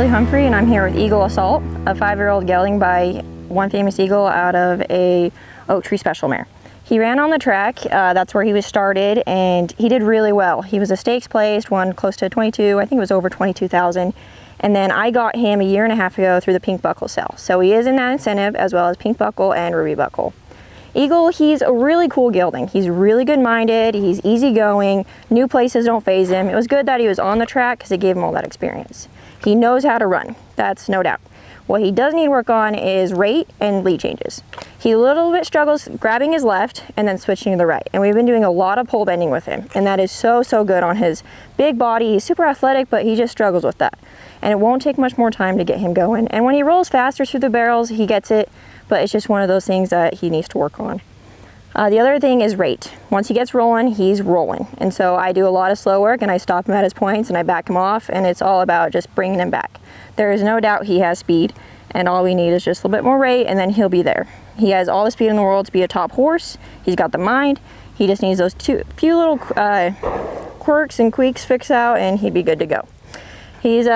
Ashley Humphrey, and I'm here with Eagle Assault, a 5-year-old gelding by One Famous Eagle out of a Oak Tree Special mare. He ran on the track, that's where he was started, and he did really well. He was a stakes placed, won close to 22, I think it was over 22,000. And then I got him a year and a half ago through the Pink Buckle sale. So he is in that incentive, as well as Pink Buckle and Ruby Buckle. Eagle, he's a really cool gelding. He's really good-minded, he's easygoing, new places don't faze him. It was good that he was on the track because it gave him all that experience. He knows how to run, that's no doubt. What he does need work on is rate and lead changes. He a little bit struggles grabbing his left and then switching to the right. And we've been doing a lot of pole bending with him. And that is so good on his big body. He's super athletic, but he just struggles with that. And it won't take much more time to get him going. And when he rolls faster through the barrels, he gets it, but it's just one of those things that he needs to work on. The other thing is rate. Once he gets rolling, he's rolling. And so I do a lot of slow work and I stop him at his points and I back him off, and it's all about just bringing him back. There is no doubt he has speed, and all we need is just a little bit more rate and then he'll be there. He has all the speed in the world to be a top horse. He's got the mind. He just needs those few little quirks and tweaks fixed out and he'd be good to go. He's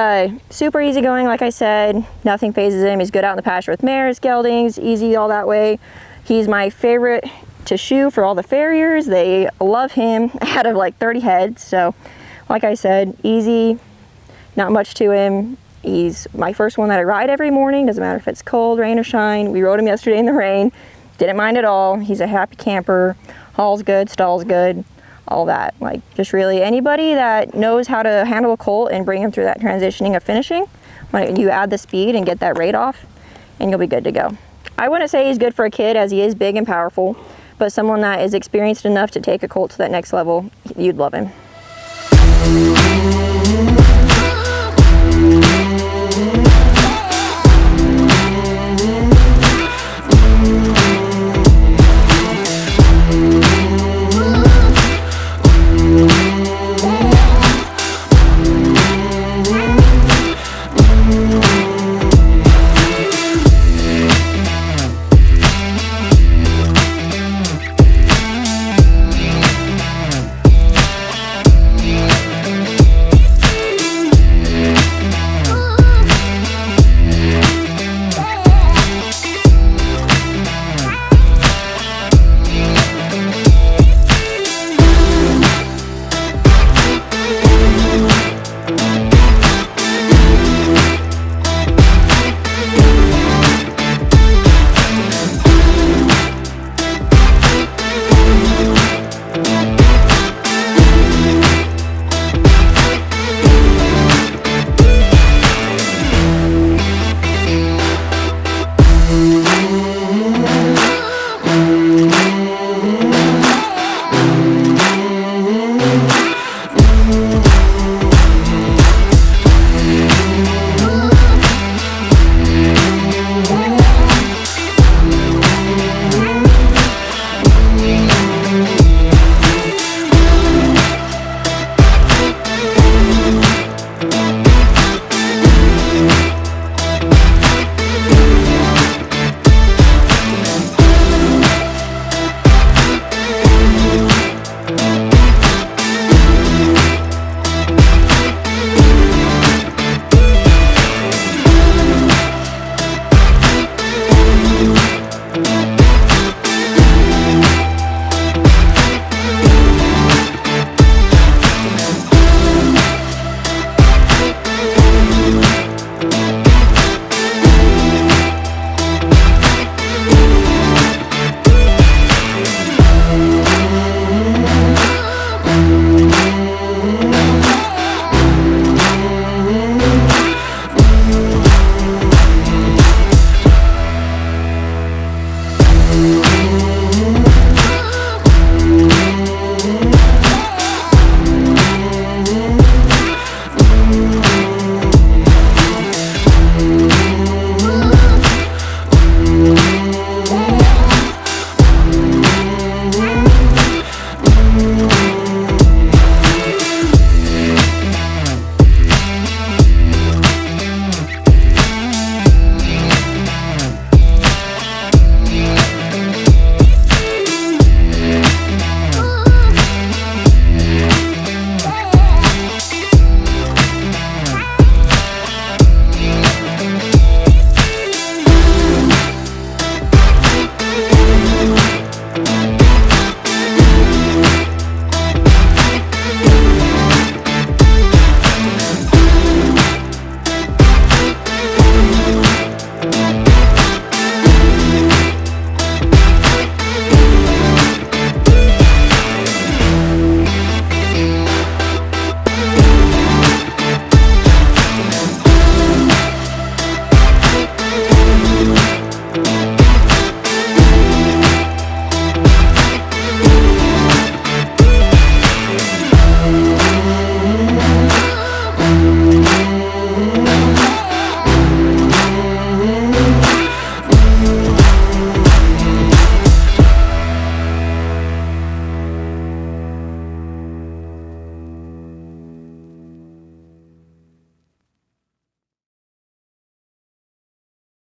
super easygoing, like I said. Nothing phases him. He's good out in the pasture with mares, geldings, easy all that way. He's my favorite to shoe for all the farriers. They love him out of like 30 heads. So like I said, easy, not much to him. He's my first one that I ride every morning. Doesn't matter if it's cold, rain, or shine. We rode him yesterday in the rain. Didn't mind at all. He's a happy camper. Hall's good, stall's good, all that. Like, just really anybody that knows how to handle a colt and bring him through that transitioning of finishing, when you add the speed and get that rate off, and you'll be good to go. I wouldn't say he's good for a kid, as he is big and powerful, but someone that is experienced enough to take a colt to that next level, you'd love him.